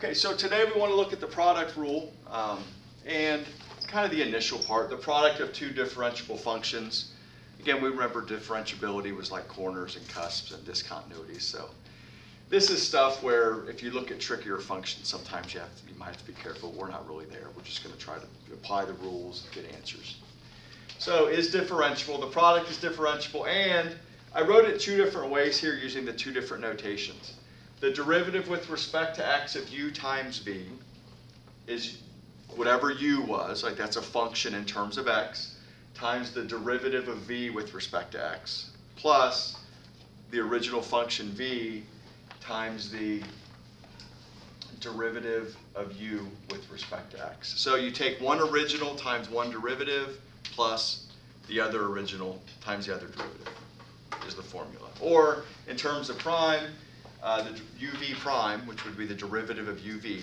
Okay, so today we want to look at the product rule and kind of the initial part, the product of two differentiable functions. Again, we remember differentiability was like corners and cusps and discontinuities. So this is stuff where if you look at trickier functions, sometimes you might have to be careful. We're not really there. We're just going to try to apply the rules and get answers. So is differentiable. The product is differentiable, and I wrote it two different ways here using the two different notations. The derivative with respect to x of u times v is whatever u was, like that's a function in terms of x, times the derivative of v with respect to x, plus the original function v times the derivative of u with respect to x. So you take one original times one derivative plus the other original times the other derivative is the formula. Or in terms of prime, the uv prime, which would be the derivative of uv,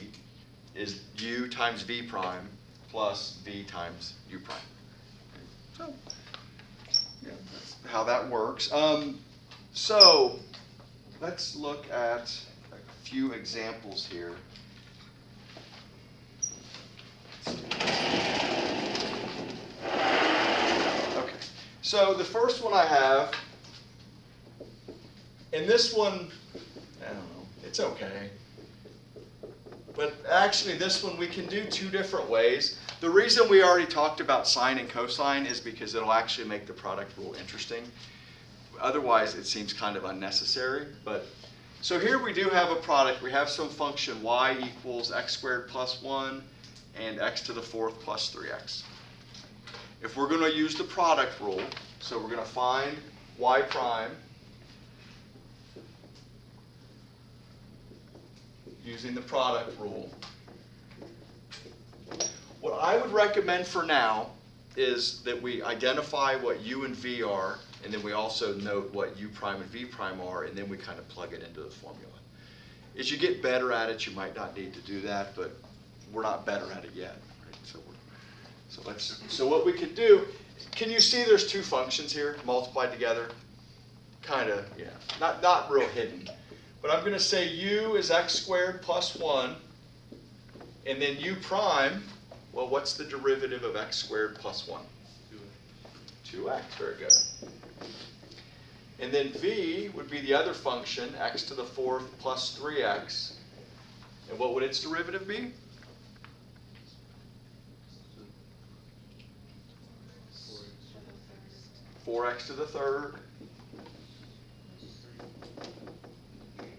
is u times v prime plus v times u prime. So yeah, that's how that works. So let's look at a few examples here. Okay, so the first one I have, and this one, I don't know, it's okay. But actually this one we can do two different ways. The reason we already talked about sine and cosine is because it'll actually make the product rule interesting. Otherwise it seems kind of unnecessary. But so here we do have a product. We have some function y equals x squared plus 1 and x to the fourth plus 3x. If we're going to use the product rule, so we're going to find y prime using the product rule. What I would recommend for now is that we identify what u and v are, and then we also note what u prime and v prime are, and then we kind of plug it into the formula. As you get better at it, you might not need to do that, but we're not better at it yet. Right? So what we could do, can you see there's two functions here multiplied together? Kind of, yeah, not real hidden. But I'm going to say u is x squared plus 1, and then u prime, well, what's the derivative of x squared plus 1? 2x, very good. And then v would be the other function, x to the fourth plus 3x. And what would its derivative be? 4x to the third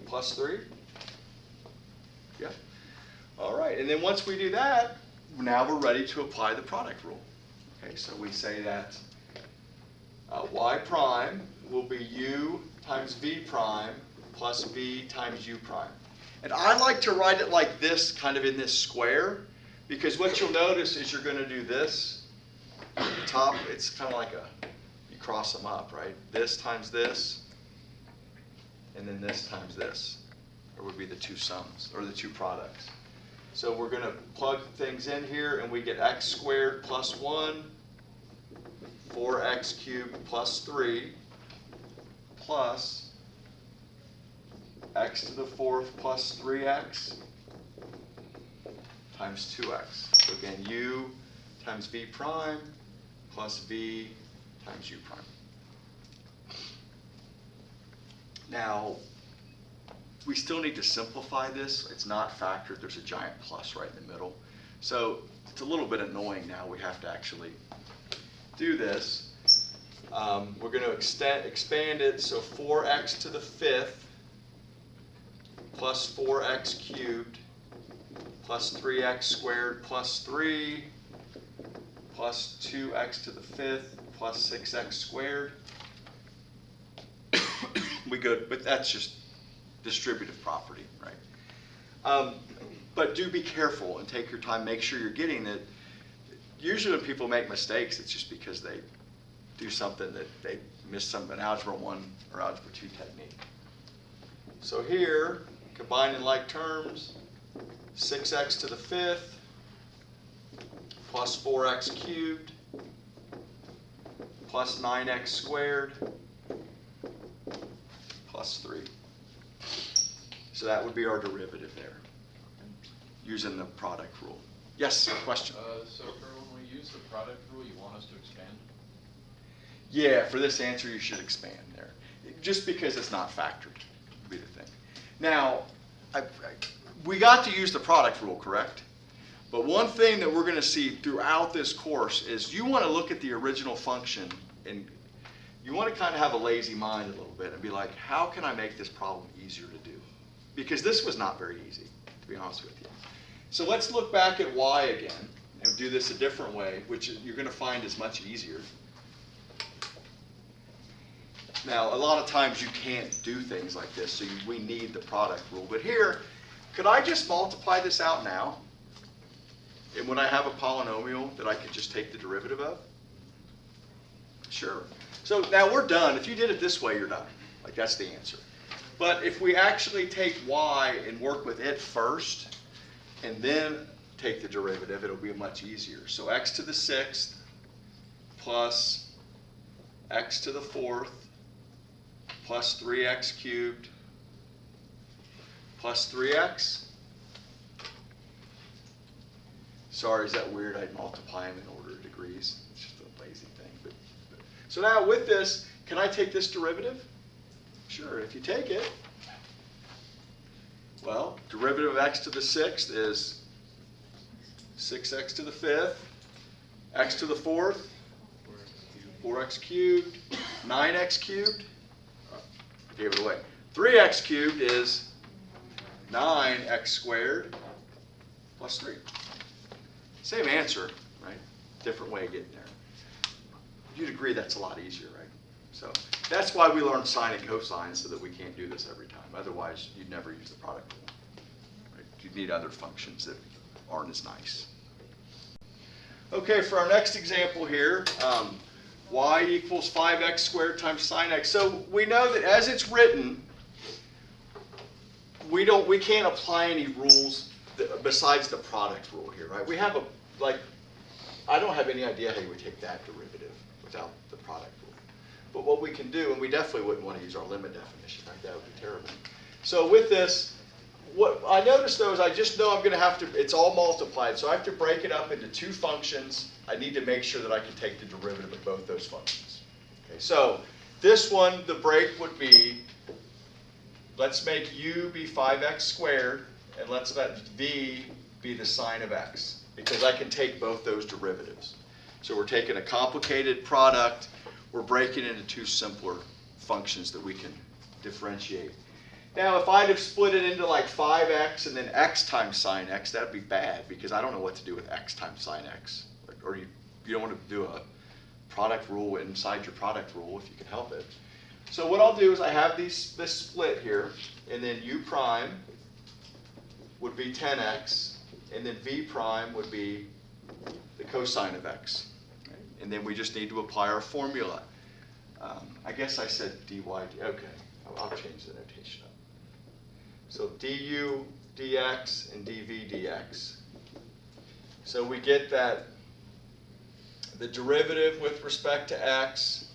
plus 3? Yeah. All right, and then once we do that, now we're ready to apply the product rule. Okay, so we say that y prime will be u times v prime plus v times u prime. And I like to write it like this, kind of in this square, because what you'll notice is you're going to do this. At the top, it's kind of like you cross them up, right? This times this, and then this times this, or would be the two sums, or the two products. So we're going to plug things in here, and we get x squared plus 1, 4x cubed plus 3, plus x to the fourth plus 3x times 2x. So again, u times v prime plus v times u prime. Now, we still need to simplify this. It's not factored. There's a giant plus right in the middle. So it's a little bit annoying now. We have to actually do this. We're going to expand it. So 4x to the fifth plus 4x cubed plus 3x squared plus 3 plus 2x to the fifth plus 6x squared. We go, but that's just distributive property, right? But do be careful and take your time. Make sure you're getting it. Usually when people make mistakes, it's just because they do something that they missed an Algebra 1 or Algebra 2 technique. So here, combining like terms, 6x to the fifth plus 4x cubed plus 9x squared plus 3. So that would be our derivative there. using the product rule. Yes, question? So for when we use the product rule, you want us to expand? Yeah, for this answer, you should expand there. Just because it's not factored would be the thing. Now, we got to use the product rule, correct? But one thing that we're going to see throughout this course is you want to look at the original function and you want to kind of have a lazy mind a little bit and be like, how can I make this problem easier to do? Because this was not very easy, to be honest with you. So let's look back at y again and do this a different way, which you're going to find is much easier. Now, a lot of times you can't do things like this, so we need the product rule. But here, could I just multiply this out now? And when I have a polynomial that I could just take the derivative of? Sure. So now we're done. If you did it this way, you're done. Like, that's the answer. But if we actually take y and work with it first, and then take the derivative, it'll be much easier. So x to the 6th plus x to the 4th plus 3x cubed plus 3x. Sorry, is that weird? I'd multiply them in order of degrees. It's just a lazy thing. So now with this, can I take this derivative? Sure, if you take it, well, derivative of x to the 6th is 6x to the 5th, x to the 4th, 4x cubed, 9x cubed. I gave it away. 3x cubed is 9x squared plus 3. Same answer, right? Different way of getting there. You'd agree that's a lot easier, right? So that's why we learn sine and cosine, so that we can't do this every time. Otherwise, you'd never use the product rule. Right? You'd need other functions that aren't as nice. Okay, for our next example here, y equals 5x squared times sine x. So we know that as it's written, we can't apply any rules besides the product rule here, right? We have I don't have any idea how you would take that derivative without the product rule. But what we can do, and we definitely wouldn't want to use our limit definition, right? That would be terrible. So with this, what I noticed though is I just know I'm going to have to, it's all multiplied, so I have to break it up into two functions. I need to make sure that I can take the derivative of both those functions. Okay, so this one, the break would be, let's make u be 5x squared, and let's let v be the sine of x, because I can take both those derivatives. So we're taking a complicated product, we're breaking it into two simpler functions that we can differentiate. Now, if I'd have split it into like 5x and then x times sine x, that'd be bad, because I don't know what to do with x times sine x. Or you don't want to do a product rule inside your product rule if you can help it. So what I'll do is I have this split here, and then u prime would be 10x, and then v prime would be the cosine of x. Okay? And then we just need to apply our formula. I guess I said dy, okay, I'll change the notation up. So du dx and dv dx. So we get that the derivative with respect to x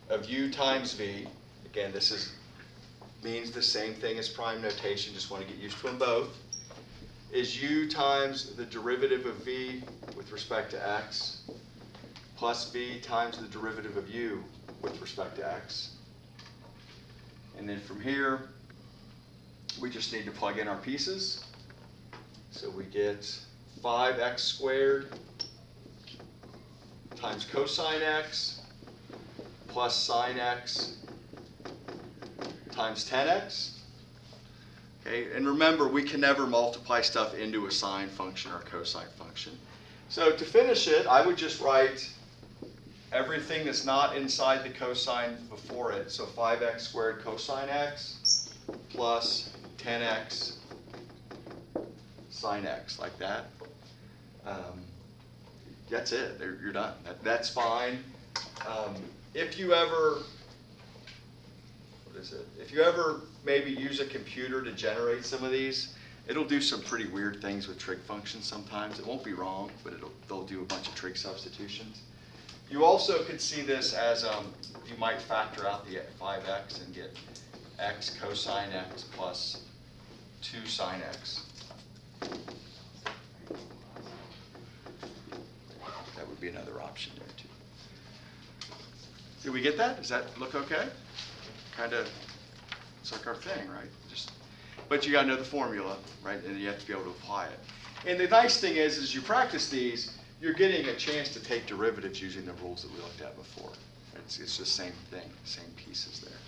of u times v, again this means the same thing as prime notation, just want to get used to them both, is u times the derivative of v with respect to x plus v times the derivative of u with respect to x. And then from here, we just need to plug in our pieces. So we get 5x squared times cosine x plus sine x times 10x. Okay, and remember, we can never multiply stuff into a sine function or a cosine function. So to finish it, I would just write everything that's not inside the cosine before it. So 5x squared cosine x plus 10x sine x, like that. That's it. You're done. That's fine. If you ever, if you ever maybe use a computer to generate some of these, it'll do some pretty weird things with trig functions sometimes. It won't be wrong, but they'll do a bunch of trig substitutions. You also could see this as you might factor out the 5x and get x cosine x plus 2 sine x. option there too. Did we get that? Does that look okay? Kind of, it's like our thing, right? But you gotta know the formula, right? And you have to be able to apply it. And the nice thing is, as you practice these, you're getting a chance to take derivatives using the rules that we looked at before. It's the same thing, same pieces there.